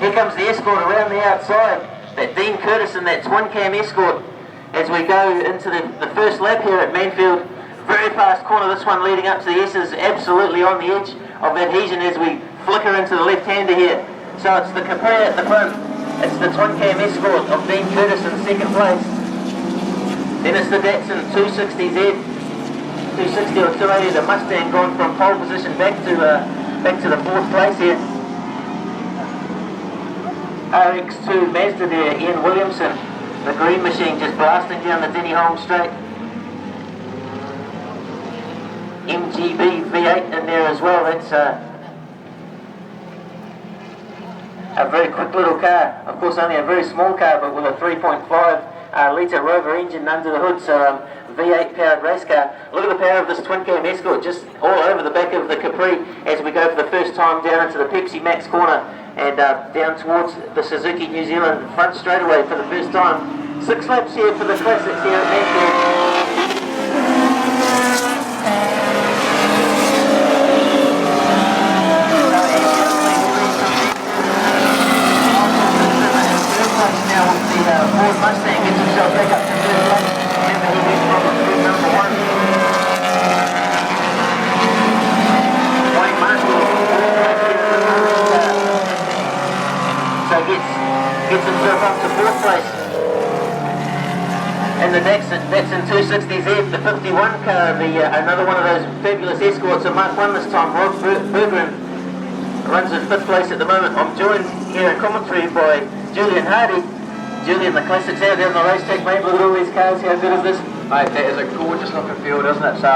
Here comes the Escort around the outside. That Dean Curtis and that twin cam Escort as we go into the first lap here at Manfield. Very fast corner, this one leading up to the S's, absolutely on the edge of adhesion as we flicker into the left-hander here. So it's the Capri at the front, it's the twin cam Escort of Dean Curtis in second place. Then it's the Dixon 260Z, 260 or 280, the Mustang gone from pole position back to the fourth place here. RX2 Mazda there, Ian Williamson, the green machine just blasting down the Denny Holmes straight. MGB V8 in there as well. That's a very quick little car. Of course, only a very small car, but with a 3.5 litre Rover engine under the hood, so V8 powered race car. Look at the power of this twin cam Escort just all over the back of the Capri as we go for the first time down into the Pepsi Max corner and down towards the Suzuki New Zealand front straightaway for the first time. 6 laps here for the classics here at Manfield. Now with the Ford Mustang gets himself back up to third place. Remember, he went from group number 1. Wayne Marshall, so gets himself up to fourth place. And the Dixon 260Z, the 51 car, another one of those fabulous Escorts, a Mark 1 this time. Rod Bergeron runs in fifth place at the moment. I'm joined here in commentary by Julian Hardy. Julian, the classics out down the racetrack, mate. Look at all these cars. How good is this? Mate, that is a gorgeous looking field, isn't it? So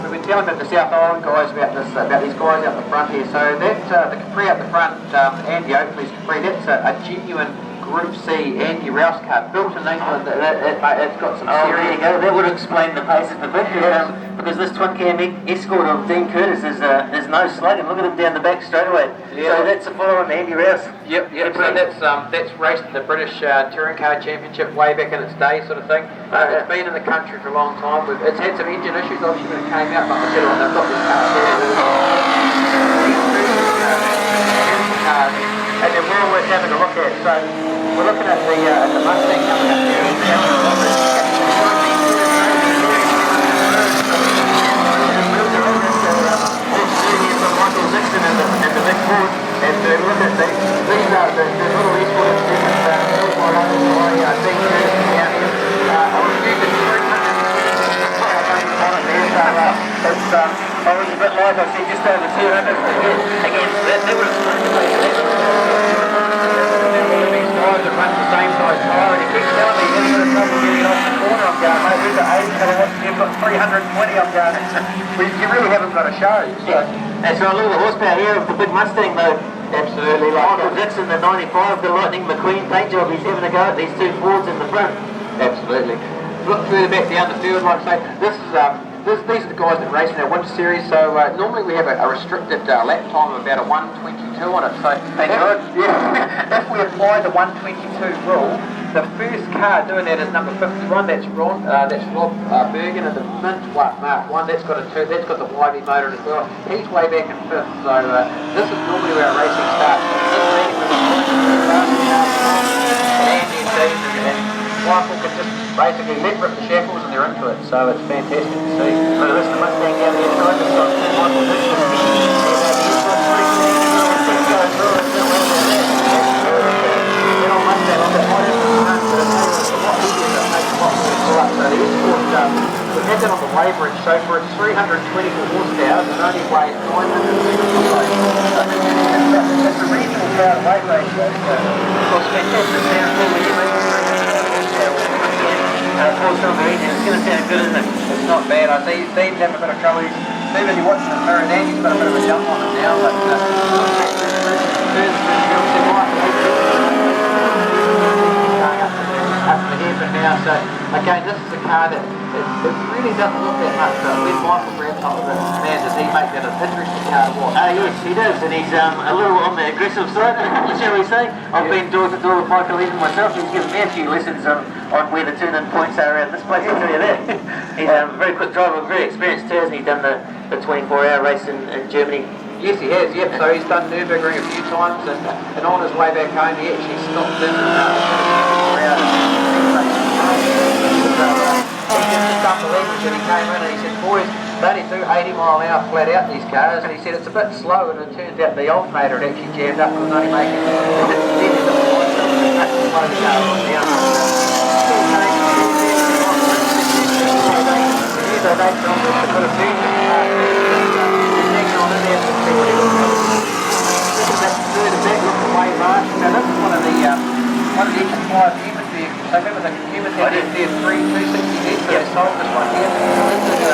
we've been telling about the South Island guys about these guys out the front here. So that the Capri out the front, Andy Oakley's Capri, that's a genuine Group C Andy Rouse car, built in England. It's got some serious. There you go. That would explain the pace of the victory. Because this twin cam Escort of Dean Curtis is no slug, and look at him down the back straight away. Yeah. So that's a follow on Andy Rouse. Yep. So that's raced in the British Touring Car Championship way back in its day, sort of thing. It's been in the country for a long time. It's had some engine issues obviously when it came out, but I tell you what, they've got this car here. And then we're always having a look at. So we're looking at the Mustang coming up here. Dixon and the big Ford, and look at these are the little Escort improvements built by Dean Curtis down here. I reviewed the 300 I was a bit light, I said just over 200. Again, that would explain the place. These guys that run the same size tyre, and he keeps telling me he's got trouble getting off the corner. I'm going, mate, we've got 80 kilowatts, you've got 320. I'm going, you really haven't got a show. So. That's right, look at the horsepower here of the big Mustang though. Absolutely. Michael Dixon, the 95, the Lightning McQueen paint job, he's having a go at these two Fords in the front. Absolutely. Look further back down the field, like I say, these are the guys that race in our winter series, so normally we have a restricted lap time of about a 1:22 on it. So if we apply the 1:22 rule, the first car doing that is number 51. That's Rob Bergen, and the Mint Mark 1. That's got the YB motor as well. He's way back in fifth. So this is normally where our racing starts. Michael can just basically let rip the shackles and they're into it, so it's fantastic to see. Look at this, the Mustang down the inside, it's got Michael Dixon. We've had that on the weighbridge, so for its 324 horsepower, it only weighs 900 kilos. It's a reasonable power weight ratio. Of course, fantastic sound for when you make it's going to sound good, isn't it? It's not bad. I see Steve's having a bit of trouble. Steve, if you're watching the mirror now, he's got a bit of a jump on it now, but up the hairpin now. So again, this is a car that it really doesn't look that much. When Michael grabs hold of it, man, does he make that an interesting car to watch? Yes, he does, and he's a little on the aggressive side, shall we say. I've been door to door with Michael even myself. He's given me a few lessons on where the turn-in points are around this place, I'll tell you that. He's a very quick driver, very experienced too, hasn't he? Done the 24-hour race in Germany Yes, he has, yep. So he's done Nürburgring a few times, and on his way back home, he actually stopped in just unbelievable that he came in and he said, boys, they only do 80 mile an hour flat out, these cars, and he said it's a bit slow, and it turns out the alternator had actually jammed up and was only making one of the extra human vehicles. So remember the human had their 360Z, so they sold this one here. This is a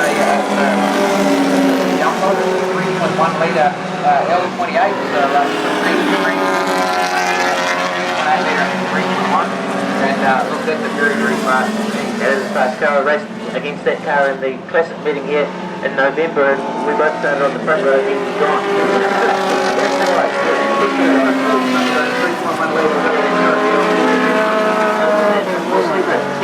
3.1 litre L28, so 3.1 and look, that's a very, very fast machine. That is a fast car. I raced against that car in the classic meeting here in November, and we both started on the front row and he was gone. That's right. 3.1 litre.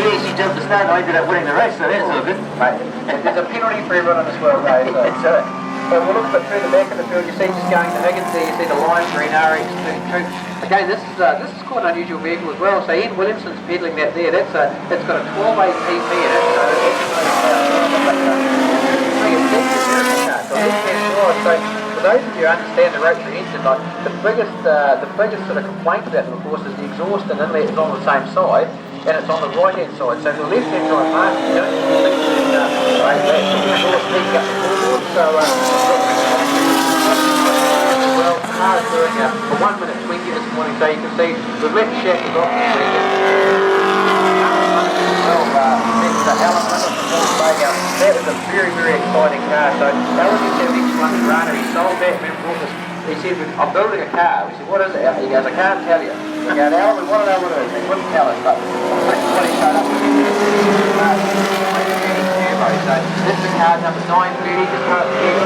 He actually jumped the start and I ended up winning the race, so that's all good. Right. And there's a penalty for everyone on this world day. So. That's it. So we'll look a bit through the back of the field. You see just going to Higgins there, you see the lime green RX32. Again, this is quite an unusual vehicle as well. So Ian Williamson's peddling that there. That's got a 12.8 PP in it. So for those of you who understand the rotary engine, like the biggest sort of complaint about them, of course, is the exhaust and inlet is on the same side. And it's on the right hand side, so the left hand side part, you don't think the exhaust leading up the floorboard, so well, the car is doing a 1 minute 20 this morning, so you can see we've left the shackles off the second. Well, that's the element of the fourth layout. That is a very, very exciting car, so Alan used to have each one runner, he sold that, and brought this. He said, I'm building a car. We said, what is it? He goes, I can't tell you. We go, Alan, we want to know what it is. He wouldn't tell us, but when he showed up, so this is car number 930, just got up here.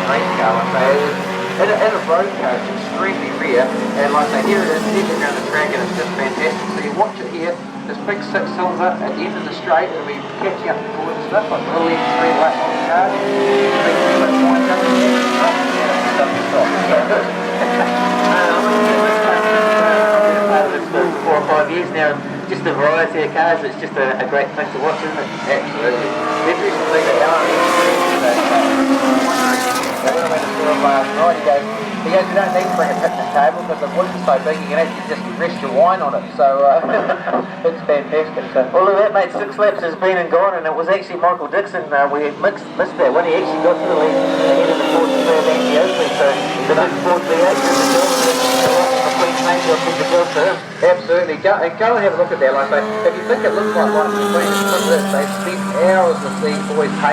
Race car, like I say, in a road car, it's extremely rare, and like I say, here it is, heading around the track, and it's just fantastic. So you watch it here, this big 6-cylinder at the end of the straight, it'll be catching up the forward and stuff, like the little X3 light on the car. For 4 or 5 years now, just the variety of cars, it's just a great thing to watch, isn't it? Absolutely. Every single thing that Alan last night, he goes, you don't need to bring a picnic table because the wood is so big you can actually just rest your wine on it, so it's fantastic. So. Well look, that mate, 6 laps has been and gone, and it was actually Michael Dixon, we missed that when he actually got to the lead ahead of the Ford Andy Oakley, so the big Ford V8 in the job, maybe I'll keep the job for him. Absolutely, go and have a look at that. Like, if you think it looks like one of the Queen, they spent hours with these boys painting